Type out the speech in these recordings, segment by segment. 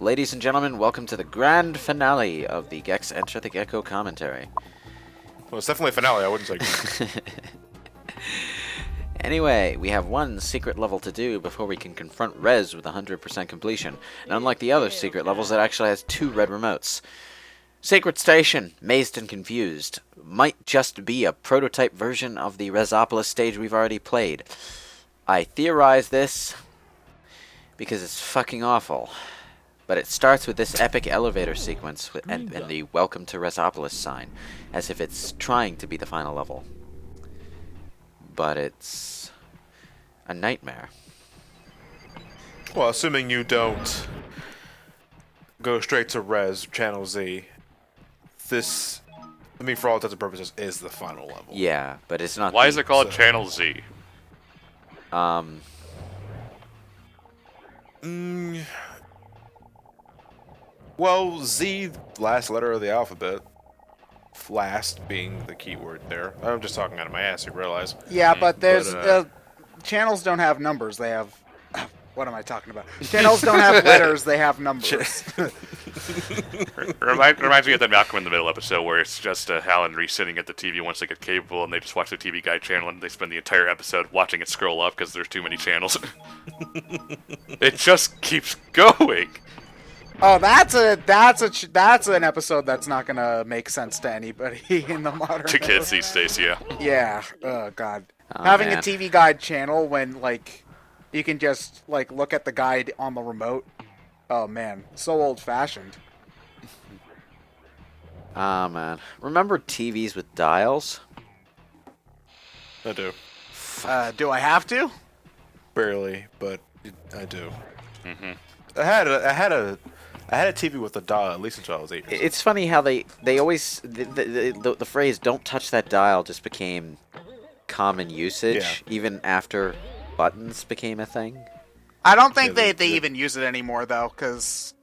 Ladies and gentlemen, welcome to the grand finale of the Gex Enter the Gecko commentary. Well, it's definitely a finale, I wouldn't say. Anyway, we have one secret level to do before we can confront Rez with 100% completion. And unlike the other secret levels, it actually has 2 red remotes. Sacred Station, Mazed and Confused, might just be a prototype version of the Rezopolis stage we've already played. I theorize this because it's fucking awful. But it starts with this epic elevator sequence and the Welcome to Rezopolis sign, as if it's trying to be the final level. But it's a nightmare. Well, assuming you don't go straight to Res, Channel Z, this, I mean, for all intents and purposes, is the final level. Yeah, but it's not. Why is it called Channel Z? Well, Z, last letter of the alphabet. Last being the key word there. I'm just talking out of my ass, you realize. Yeah, but there's channels don't have numbers. They have. What am I talking about? Channels don't have letters. They have numbers. Reminds me of that Malcolm in the Middle episode where it's just Hal and Reese sitting at the TV once they get cable and they just watch the TV Guide channel and they spend the entire episode watching it scroll up because there's too many channels. It just keeps going. Oh, that's an episode that's not gonna make sense to anybody in the modern. To kids these days, yeah. Yeah. Oh God. Oh, Having man. a TV Guide channel when you can just look at the guide on the remote. Oh man, so old-fashioned. Ah, man. Remember TVs with dials? I do. Do I have to? Barely, but I do. Mm-hmm. I had a TV with a dial at least until I was 8 years old. It's funny how they always the phrase "don't touch that dial" just became common usage, even after buttons became a thing. I don't think they even use it anymore though, because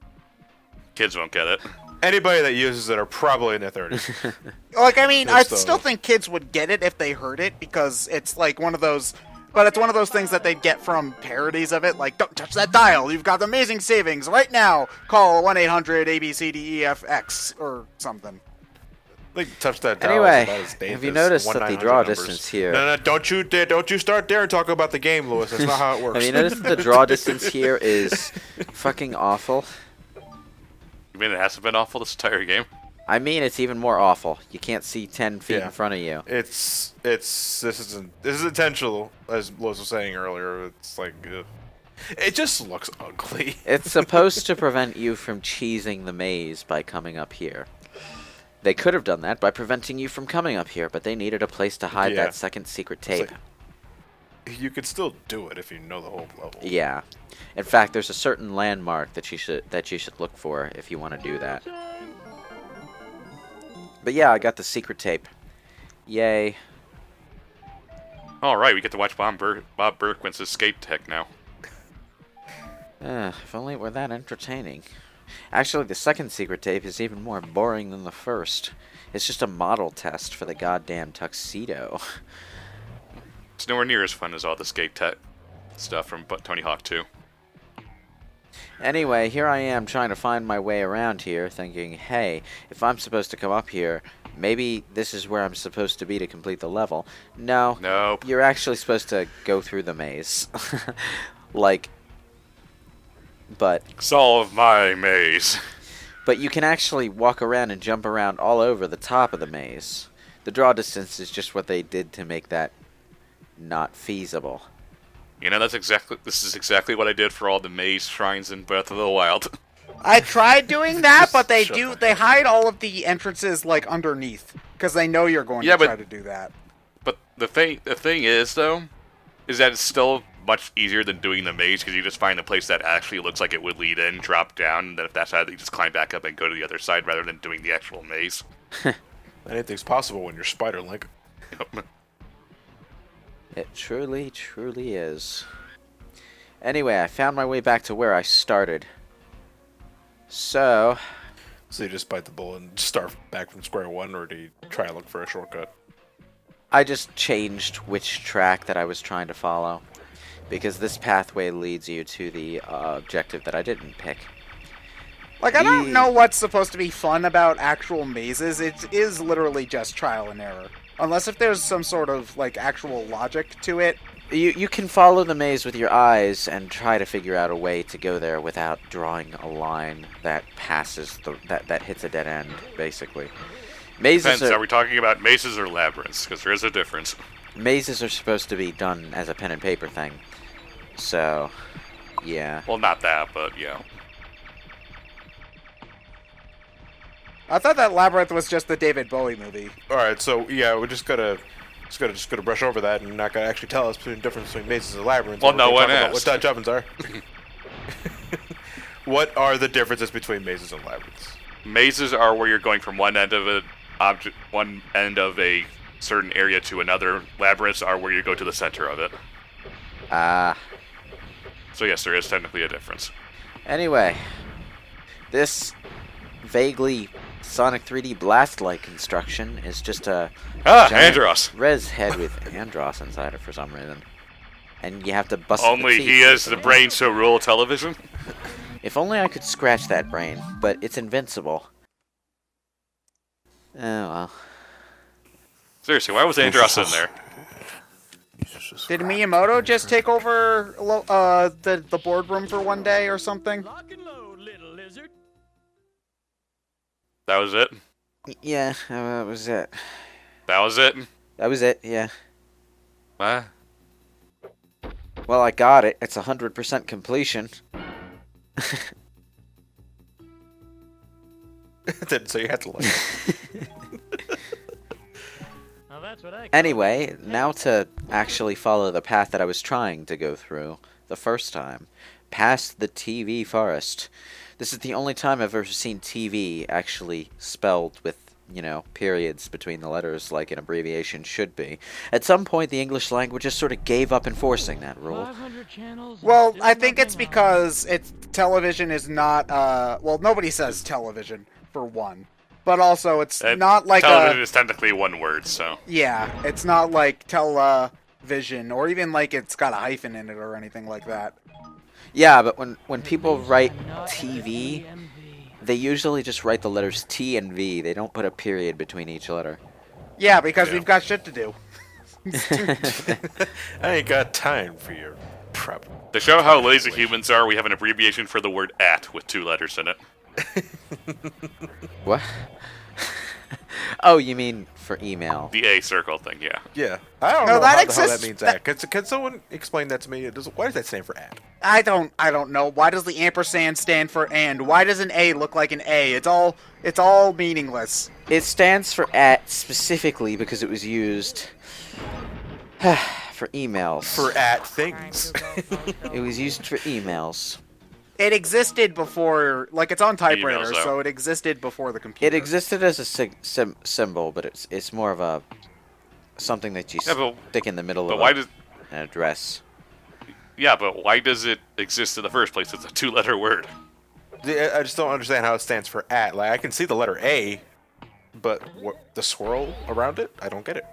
Kids won't get it. Anybody that uses it are probably in their 30s. I mean, I So- still think kids would get it if they heard it, because it's one of those. But it's one of those things that they'd get from parodies of it, like, don't touch that dial, you've got amazing savings right now, call 1-800-ABCDEFX, or something. They touch that dial. Anyway, is about as dangerous have you noticed as that the 1-900 draw numbers. distance here? No, don't you start there and talk about the game, Lewis. That's not how it works. Have you noticed that the draw distance here is fucking awful? You mean it hasn't been awful this entire game? I mean, it's even more awful. You can't see 10 feet in front of you. This is intentional, as Lewis was saying earlier. It's like, ugh. It just looks ugly. It's supposed to prevent you from cheesing the maze by coming up here. They could have done that by preventing you from coming up here, but they needed a place to hide that second secret tape. You could still do it if you know the whole level. Yeah. In fact, there's a certain landmark that you should look for if you want to do that. But yeah, I got the secret tape. Yay. Alright, we get to watch Bob Berkman's escape tech now. If only it were that entertaining. Actually, the second secret tape is even more boring than the first. It's just a model test for the goddamn tuxedo. It's nowhere near as fun as all the escape tech stuff from Tony Hawk 2. Anyway, here I am trying to find my way around here, thinking, hey, if I'm supposed to come up here, maybe this is where I'm supposed to be to complete the level. No. Nope. You're actually supposed to go through the maze. But Solve my maze. But you can actually walk around and jump around all over the top of the maze. The draw distance is just what they did to make that not feasible. You know, this is exactly what I did for all the maze shrines in Breath of the Wild. I tried doing that, but they hide all of the entrances, underneath, because they know you're going to try to do that. But the thing is, though, is that it's still much easier than doing the maze, because you just find a place that actually looks like it would lead in, drop down, and then if that's how you just climb back up and go to the other side rather than doing the actual maze. Anything's possible when you're Spider-Link. Yep. It truly, truly is. Anyway, I found my way back to where I started. So you just bite the bullet and start back from square one, or do you try to look for a shortcut? I just changed which track that I was trying to follow, because this pathway leads you to the objective that I didn't pick. Like, I don't know what's supposed to be fun about actual mazes. It is literally just trial and error. Unless if there's some sort of, like, actual logic to it. You can follow the maze with your eyes and try to figure out a way to go there without drawing a line that passes that hits a dead end, basically. Mazes Depends, are we talking about mazes or labyrinths? Because there is a difference. Mazes are supposed to be done as a pen and paper thing. So, yeah. Well, not that, but yeah. I thought that Labyrinth was just the David Bowie movie. Alright, so yeah, we're just gonna brush over that and not gonna actually tell us the difference between mazes and labyrinths. Well, no one asked. What Dutch ovens are. What are the differences between mazes and labyrinths? Mazes are where you're going from one end of a certain area to another. Labyrinths are where you go to the center of it. So yes, there is technically a difference. Anyway, this vaguely Sonic 3D Blast-like construction is just a giant Andros. res head with Andros inside it for some reason. And you have to bust Only the he teeth. is the brain so rule television. If only I could scratch that brain, but it's invincible. Oh well. Seriously, why was Andros in there? Did Miyamoto just take over the boardroom for one day or something? Lock and load, little lizard. That was it? Yeah, that was it. That was it? That was it, yeah. What? Well, I got it. It's 100% completion. Didn't say you had to like it. Now that's what I call Anyway, now to actually follow the path that I was trying to go through the first time. Past the TV forest. This is the only time I've ever seen TV actually spelled with, periods between the letters like an abbreviation should be. At some point, the English language just sort of gave up enforcing that rule. 500 channels. and Well, still I think nothing it's out. because television is not, well, nobody says television, for one. But also, it's not like television is technically one word, so. yeah, it's not like television, or even like it's got a hyphen in it or anything like that. Yeah, but when people write Not TV, DMV. they usually just write the letters T and V. They don't put a period between each letter. Yeah, because Yeah. we've got shit to do. I ain't got time for your prep. To show how lazy humans are, we have an abbreviation for the word at with 2 letters in it. What? Oh, you mean for email? The A circle thing, yeah. Yeah, I don't No, know that how the hell exists- that means. that- Can someone explain that to me? Why does that stand for "at"? I don't know. Why does the ampersand stand for and? Why does an A look like an A? It's all meaningless. It stands for at specifically because it was used for emails. For "at" things. It was used for emails. It existed before, like it's on typewriters, Emails, though. so it existed before the computer. It existed as a symbol, but it's more of a something that you Yeah, but- stick in the middle But of why does... an address. Yeah, but why does it exist in the first place? It's a 2-letter word. I just don't understand how it stands for "at." Like I can see the letter A, but the swirl around it, I don't get it.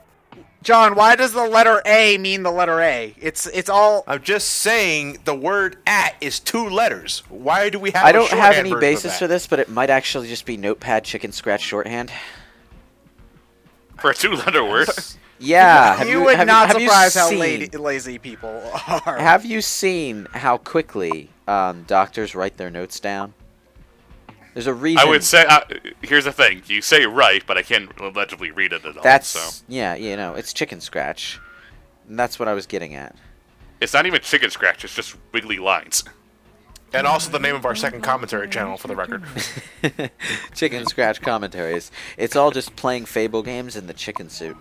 John, why does the letter A mean the letter A? It's all. I'm just saying the word "at" is 2 letters. Why do we have? I a don't have shorthand any version of basis that? for this, but it might actually just be Notepad Chicken Scratch shorthand. For a 2-letter word? Yeah. you would not have you surprise how seen- lazy people are. Have you seen how quickly doctors write their notes down? There's a reason. I would say... here's the thing. You say right, but I can't legibly read it at all, That's so... yeah, it's Chicken Scratch. And that's what I was getting at. It's not even chicken scratch, it's just wiggly lines. And also the name of our second commentary channel, for the record. Chicken Scratch Commentaries. It's all just playing Fable games in the chicken suit.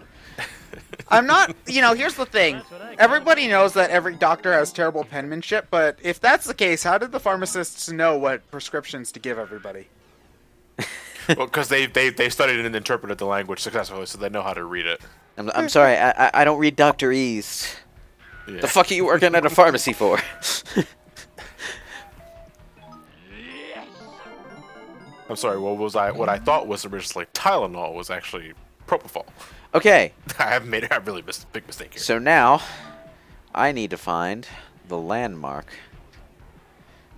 I'm not. Here's the thing. Everybody knows that every doctor has terrible penmanship, but if that's the case, how did the pharmacists know what prescriptions to give everybody? Well, because they studied and interpreted the language successfully, so they know how to read it. I'm sorry, I don't read Dr. E's. Yeah. The fuck are you working at a pharmacy for? I'm sorry. What I thought was originally Tylenol was actually propofol. Okay, I really missed a big mistake here. so now I need to find the landmark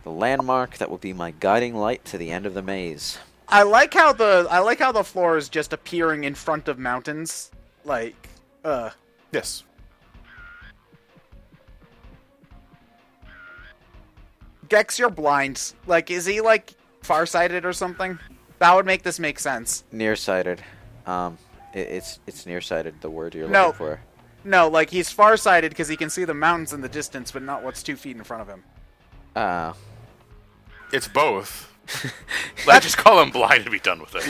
The landmark that will be my guiding light to the end of the maze. I like how the floor is just appearing in front of mountains, like, Yes. Gex, you're blind. Like, is he like farsighted or something? That would make this make sense. Nearsighted. It's nearsighted. The word you're No. looking for. No, like he's farsighted because he can see the mountains in the distance, but not what's 2 feet in front of him. It's both. Let's just call him blind and be done with it.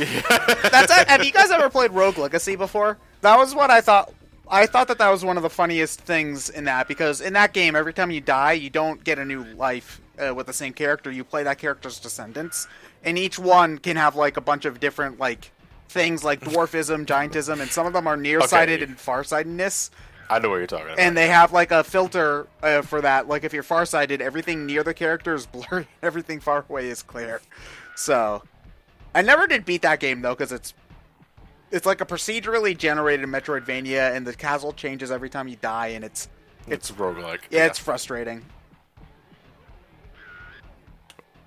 That's it. Have you guys ever played Rogue Legacy before? That was what I thought. I thought that was one of the funniest things in that, because in that game, every time you die, you don't get a new life with the same character. You play that character's descendants, and each one can have like a bunch of different like things, like dwarfism, giantism, and some of them are nearsighted and farsightedness. I know what you're talking about. And they have like a filter for that. Like if you're farsighted, everything near the character is blurry, everything far away is clear. So, I never did beat that game though, because it's like a procedurally generated Metroidvania, and the castle changes every time you die, and it's roguelike. yeah, it's frustrating.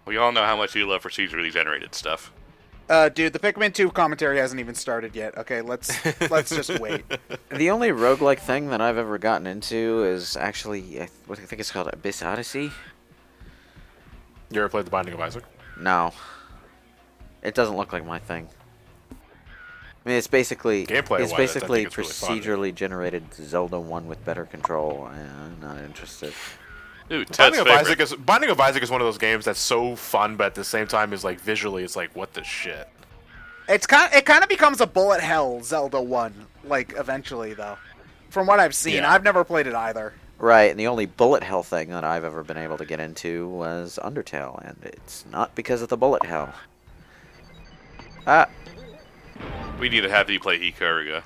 We all know how much you love procedurally generated stuff. Dude, the Pikmin 2 commentary hasn't even started yet. Okay, let's just wait. The only roguelike thing that I've ever gotten into is actually what I think it's called Abyss Odyssey. You ever played The Binding of Isaac? No. It doesn't look like my thing. I mean, it's basically Gameplay-wise, I think it's really fun. procedurally generated Zelda 1 with better control. I'm not interested. Ooh, Ted's favorite. Binding of Isaac is one of those games that's so fun, but at the same time is like visually, it's like, what the shit. It kind of becomes a bullet hell Zelda 1, like eventually though. From what I've seen, Yeah. I've never played it either. Right, and the only bullet hell thing that I've ever been able to get into was Undertale, and it's not because of the bullet hell. We need to have you play Ikaruga.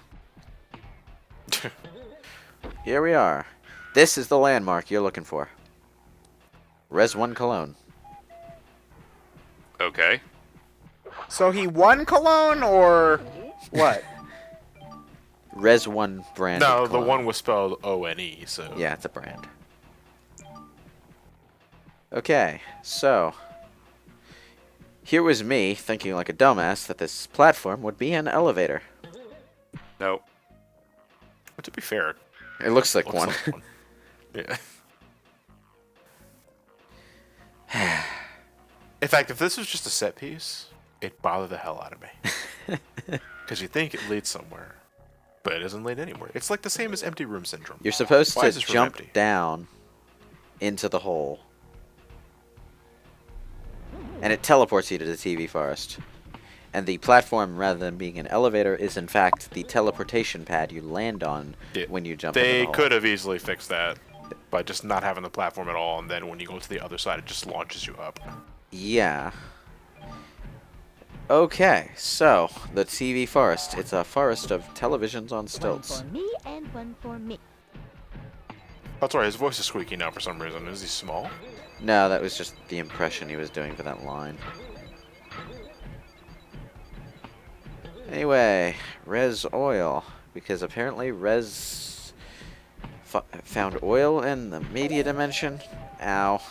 Here we are. This is the landmark you're looking for. Res 1 Cologne. Okay. So he won Cologne, or what? Res 1 brand. No, the one was spelled O-N-E, so... Yeah, it's a brand. Okay, so... Here was me, thinking like a dumbass that this platform would be an elevator. No. But to be fair... It looks like one. Yeah. In fact, if this was just a set piece, it'd bother the hell out of me. Because you think it leads somewhere, but it doesn't lead anywhere. It's like the same as empty room syndrome. You're supposed Why to is this room jump empty? down into the hole. And it teleports you to the TV forest. And the platform, rather than being an elevator, is in fact the teleportation pad you land on when you jump into the They hole. could have easily fixed that by just not having the platform at all, and then when you go to the other side, it just launches you up. Yeah. Okay, so the TV forest. It's a forest of televisions on stilts. One for me and one for me. Oh, sorry, his voice is squeaky now for some reason. Is he small? No, that was just the impression he was doing for that line. Anyway, Res Oil. Because apparently Res found oil in the media dimension. Ow.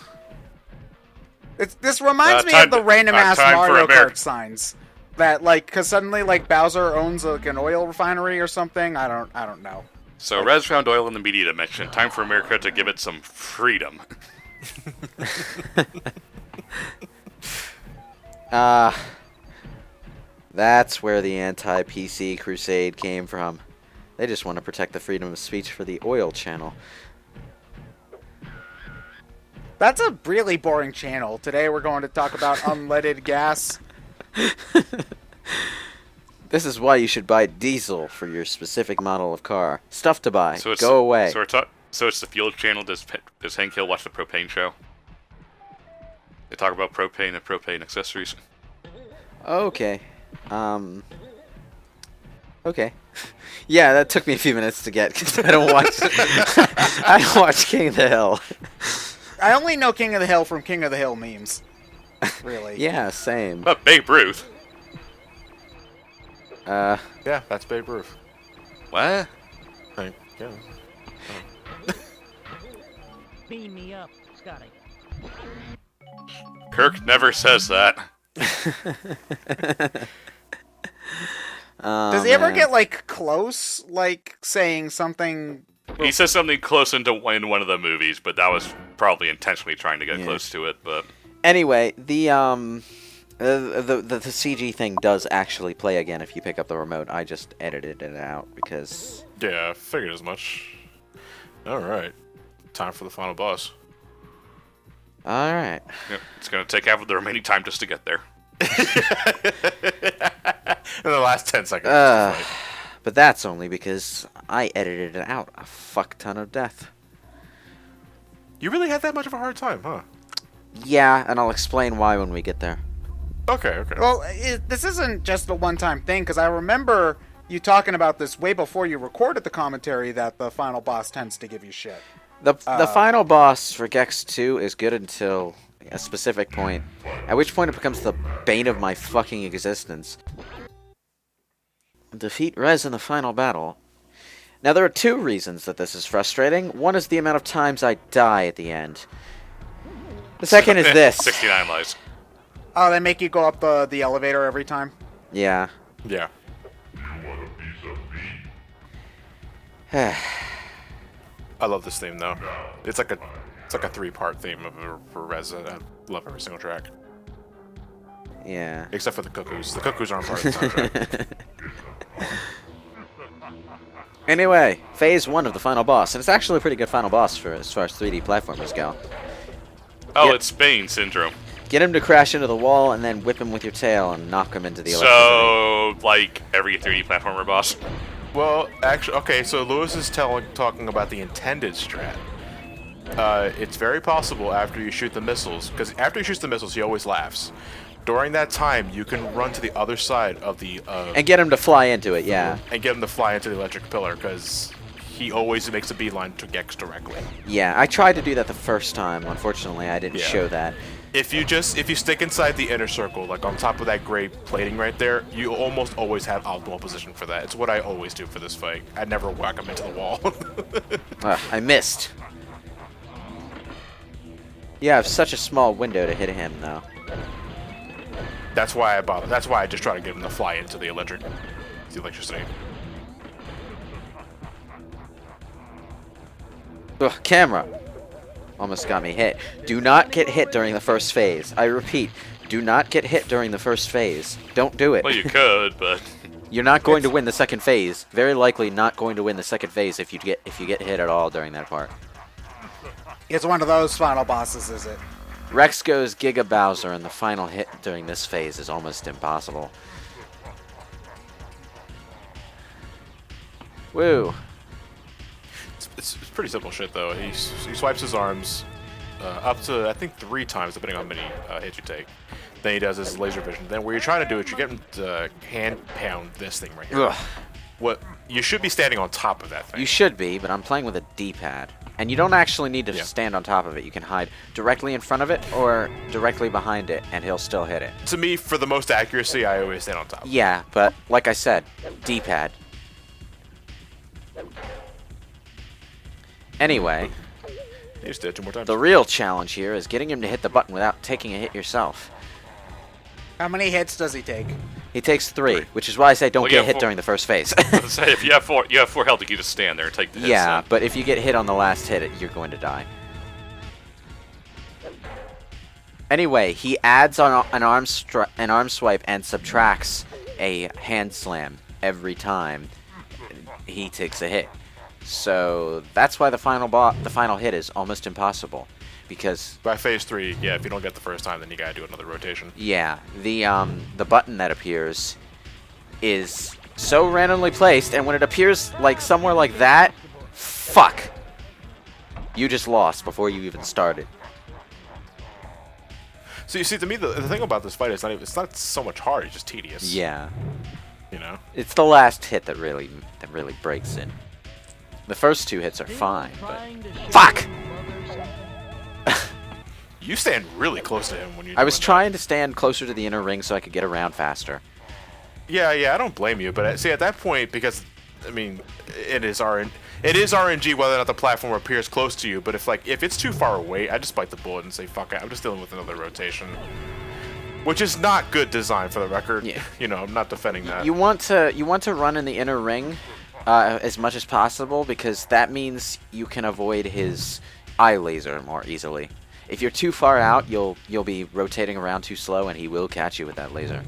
This reminds me of the random ass Mario Kart signs. That like, cause suddenly like Bowser owns like an oil refinery or something. I don't know. So Rez found oil in the media dimension. Time for America to give it some freedom. That's where the anti-PC crusade came from. They just want to protect the freedom of speech for the oil channel. That's a really boring channel. Today we're going to talk about unleaded gas. This is why you should buy diesel for your specific model of car. Stuff to buy. So it's, Go away. So it's the fuel channel. Does Hank Hill watch the propane show? They talk about propane and propane accessories. Okay. Okay. Yeah, that took me a few minutes to get because I don't watch. I don't watch King of the Hill. I only know King of the Hill from King of the Hill memes. Really. Yeah, same. But Babe Ruth. Yeah, that's Babe Ruth. What? Yeah. Beam me up, Scotty. Kirk never says that. Does he ever get like close, like saying something? He says something close in one of the movies, but that was probably intentionally trying to get close to it. But anyway, the CG thing does actually play again if you pick up the remote. I just edited it out because... Yeah, I figured as much. Alright. Time for the final boss. Alright. yep, it's going to take half of the remaining time just to get there. In the last 10 seconds. of the fight. But that's only because I edited it out a fuck ton of death. You really had that much of a hard time, huh? Yeah, and I'll explain why when we get there. Okay. Well, this isn't just a one-time thing, because I remember you talking about this way before you recorded the commentary, that the final boss tends to give you shit. The final boss for Gex 2 is good until a specific point, at which point it becomes the bane of my fucking existence. Defeat Rez in the final battle. Now, there are two reasons that this is frustrating. One is the amount of times I die at the end. The second is this. 69 lives. Oh, they make you go up the elevator every time? Yeah. Yeah. I love this theme though. It's like a 3-part theme for Rez. I love every single track. Yeah. Except for the cuckoos. The cuckoos aren't part of the soundtrack. Anyway, phase 1 of the final boss, and it's actually a pretty good final boss for as far as 3D platformers go. Oh, Yep. it's Spain syndrome. Get him to crash into the wall, and then whip him with your tail and knock him into the electricity. So, like every 3D platformer boss. Well, actually, okay, so Lewis is talking about the intended strat. It's very possible after you shoot the missiles, because after he shoots the missiles, he always laughs. During that time, you can run to the other side of the... and get him to fly into it, yeah. And get him to fly into the electric pillar, because he always makes a beeline to Gex directly. Yeah, I tried to do that the first time. Unfortunately, I didn't show that. If you stick inside the inner circle, like on top of that gray plating right there, you almost always have optimal position for that. It's what I always do for this fight. I never whack him into the wall. Ugh, I missed. You have such a small window to hit him, though. That's why I bother. That's why I just try to get him to fly into the electricity. Ugh, camera. Almost got me hit. Do not get hit during the first phase. I repeat, do not get hit during the first phase. Don't do it. Well, you could, but You're not going to win the second phase. Very likely not going to win the second phase if you get hit at all during that part. It's one of those final bosses, is it? Rex goes Giga Bowser, and the final hit during this phase is almost impossible. Woo. It's pretty simple shit though. He swipes his arms up to I think 3 times, depending on how many hits you take. Then he does his laser vision. Then what you're trying to do is you get him to hand pound this thing right here. Ugh. What you should be standing on top of that thing. You should be, but I'm playing with a D-pad. And you don't actually need to stand on top of it. You can hide directly in front of it or directly behind it, and he'll still hit it. To me, for the most accuracy, I always stand on top. Yeah, but like I said, D-pad. Anyway, You just did it 2 more times. the real challenge here is getting him to hit the button without taking a hit yourself. How many hits does he take? He takes 3, which is why I say don't Well, get yeah, hit 4. during the first phase. let's say if you have 4 health, you can just stand there and take the hits. Yeah, then. but if you get hit on the last hit, you're going to die. Anyway, he adds on an arm swipe and subtracts a hand slam every time he takes a hit. So that's why the final hit is almost impossible, because By phase 3, yeah, if you don't get the first time, then you gotta do another rotation. yeah, the button that appears is so randomly placed, and when it appears like somewhere like that, fuck, you just lost before you even started. So you see, to me, the thing about this fight is it's not so much hard; it's just tedious. Yeah, You know. it's the last hit that really breaks it. The first 2 hits are fine, but fuck! You stand really close to him when you. I was trying to stand closer to the inner ring so I could get around faster. Yeah, I don't blame you, but see, at that point, because I mean, it It is RNG whether or not the platform appears close to you, but if it's too far away, I just bite the bullet and say, fuck it, I'm just dealing with another rotation. Which is not good design, for the record. Yeah. You know, I'm not defending that. You want to run in the inner ring as much as possible, because that means you can avoid his eye laser more easily. If you're too far out, you'll be rotating around too slow, and he will catch you with that laser.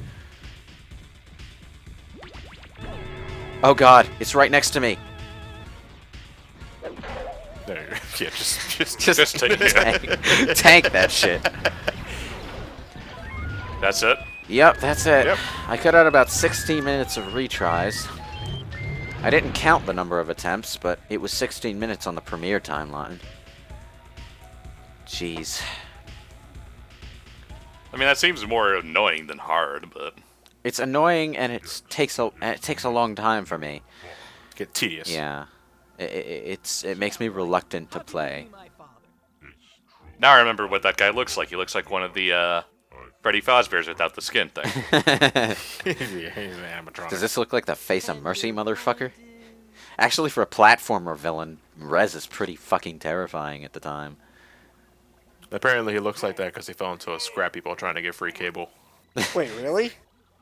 Oh god, it's right next to me. There, yeah, Just take it. tank that shit. That's it? Yep, that's it. Yep. I cut out about 16 minutes of retries. I didn't count the number of attempts, but it was 16 minutes on the premiere timeline. Jeez. I mean, that seems more annoying than hard, but... It's annoying, and it takes a long time for me. Get tedious. Yeah. It makes me reluctant to play. Now I remember what that guy looks like. He looks like one of the, Freddy Fazbear's without the skin thing. Yeah, he's an animatronic. Does this look like the face of Mercy, motherfucker? Actually, for a platformer villain, Rez is pretty fucking terrifying at the time. Apparently he looks like that because he fell into a scrap heap while trying to get free cable. Wait, really?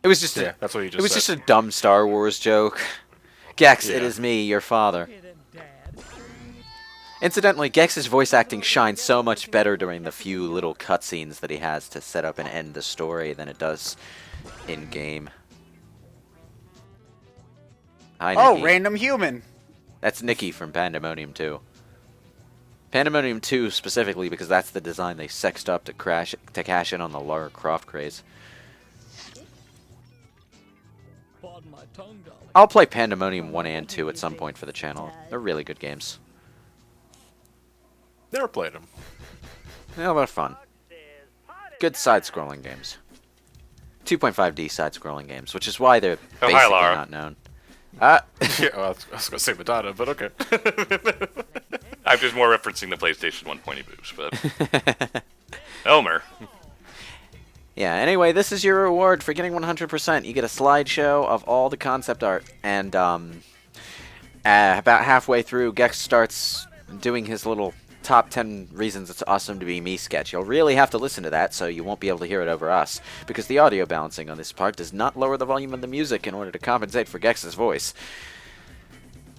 It was just Yeah, that's what he just it was said. just a dumb Star Wars joke. Gex, it Yeah. is me, your father. Incidentally, Gex's voice acting shines so much better during the few little cutscenes that he has to set up and end the story than it does in-game. Hi, Oh, Nikki. random human. That's Nikki from Pandemonium 2. Pandemonium 2 specifically because that's the design they sexed up to cash in on the Lara Croft craze. Pardon my tongue, darling. I'll play Pandemonium 1 and 2 at some point for the channel. They're really good games. Never played him. Yeah, they're fun. Good side-scrolling games. 2.5D side-scrolling games, which is why they're Oh, hi, basically Lara. not known. Yeah, well, I was going to say Madonna, but okay. I'm just more referencing the PlayStation 1 pointy boobs, but... Elmer. Yeah, anyway, this is your reward for getting 100%. You get a slideshow of all the concept art, and about halfway through, Gex starts doing his little top 10 reasons it's awesome to be me sketch. You'll really have to listen to that, so you won't be able to hear it over us, because the audio balancing on this part does not lower the volume of the music in order to compensate for Gex's voice.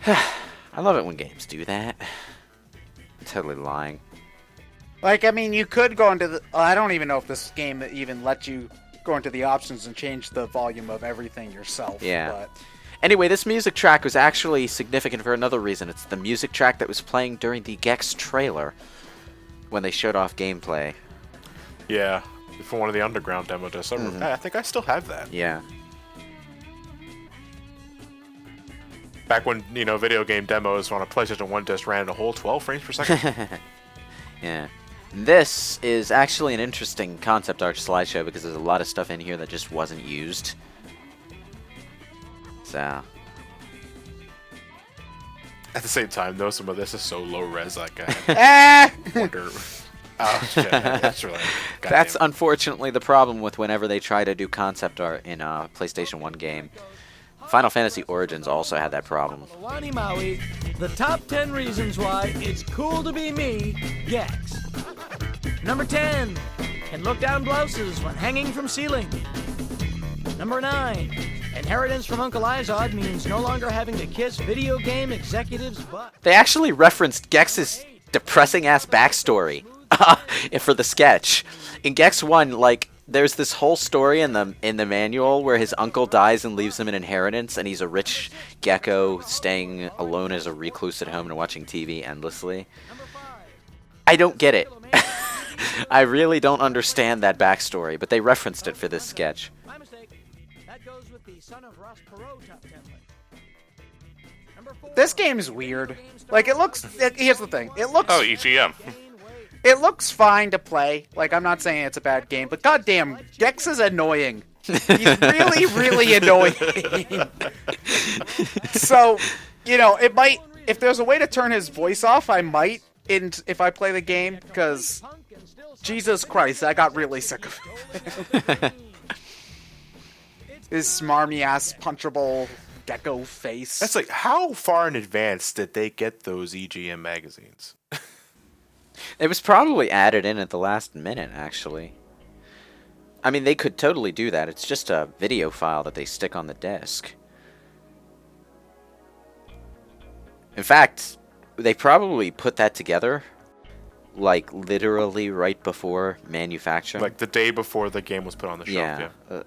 I love it when games do that. I'm totally lying. Like, I mean, you could go into the... I don't even know if this game even lets you go into the options and change the volume of everything yourself. Yeah. But Anyway, this music track was actually significant for another reason. It's the music track that was playing during the Gex trailer when they showed off gameplay. Yeah, for one of the underground demo discs. I think I still have that. Yeah. Back when, you know, video game demos on a PlayStation 1 disc ran at a whole 12 frames per second. Yeah. This is actually an interesting concept art slideshow because there's a lot of stuff in here that just wasn't used. So. At the same time, though, some of this is so low res, like I ah! wonder. Oh, shit. That's really. That's goddamn. unfortunately the problem with whenever they try to do concept art in a PlayStation 1 game. Final Fantasy Origins also had that problem. Wani Maui, the top 10 reasons why it's cool to be me, Gex. Number 10, can look down blouses when hanging from ceiling. Number 9, inheritance from Uncle Izod means no longer having to kiss video game executives' butt. They actually referenced Gex's depressing-ass backstory for the sketch. In Gex 1, like, there's this whole story in the manual where his uncle dies and leaves him an inheritance, and he's a rich gecko staying alone as a recluse at home and watching TV endlessly. I don't get it. I really don't understand that backstory, but they referenced it for this sketch. My mistake. That goes with the son of Ross Perot top 10 list. Number 4, This game's weird. Like, it looks... Here's the thing. It looks... Oh, EGM. It looks fine to play. Like, I'm not saying it's a bad game, but goddamn, Gex is annoying. He's really, really annoying. So, you know, it might... If there's a way to turn his voice off, I might, if I play the game, because... Jesus Christ, I got really sick of it. His smarmy-ass, punchable Gecko face. That's like, how far in advance did they get those EGM magazines? It was probably added in at the last minute, actually. I mean, they could totally do that. It's just a video file that they stick on the disc. In fact, they probably put that together, like, literally right before manufacturing. Like the day before the game was put on the shelf. Yeah.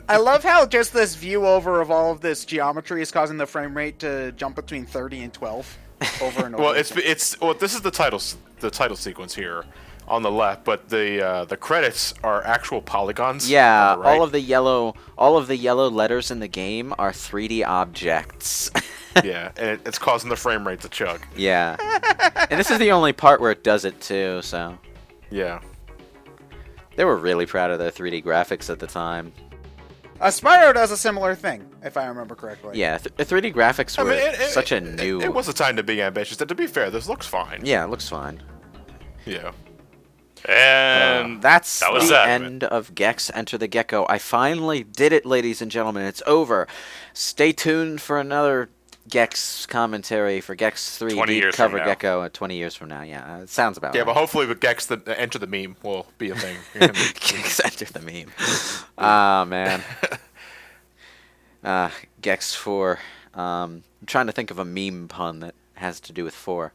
I love how just this view over of all of this geometry is causing the frame rate to jump between 30 and 12 over and over. Well, this is the title sequence here on the left, but the credits are actual polygons. Yeah, on the right. all of the yellow letters in the game are 3D objects. Yeah, and it's causing the frame rate to chug. Yeah. And this is the only part where it does it too, so Yeah. they were really proud of their 3D graphics at the time. Spyro does a similar thing, if I remember correctly. Yeah, the 3D graphics were such a new... It was a time to be ambitious. And to be fair, this looks fine. Yeah, it looks fine. Yeah. And That's that was the that. end of Gex Enter the Gecko. I finally did it, ladies and gentlemen. It's over. Stay tuned for another Gex commentary for Gex 3 20 Deep years Cover from now. Gecko 20 years from now. Yeah, it sounds about Yeah, right. but hopefully with Gex, the Enter the Meme will be a thing. Gex Enter the Meme. Ah, man. Gex 4. I'm trying to think of a meme pun that has to do with 4.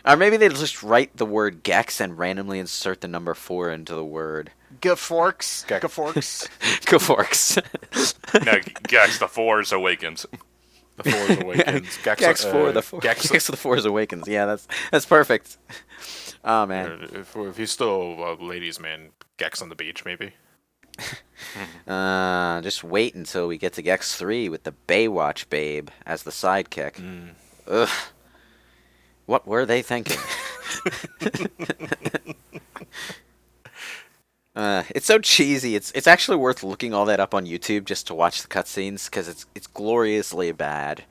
Or maybe they just write the word Gex and randomly insert the number 4 into the word. Geforks. Gecko. Geforks. Go Forks. No, Gex the Fours awakens. The Fours Awakens. Gex 4, the 4. Gex, Gex the 4's Awakens. Yeah, that's perfect. Oh, man. if he's still a ladies' man, Gex on the beach, maybe. Just wait until we get to Gex 3 with the Baywatch babe as the sidekick. Ugh. What were they thinking? It's so cheesy. It's actually worth looking all that up on YouTube just to watch the cutscenes because it's gloriously bad.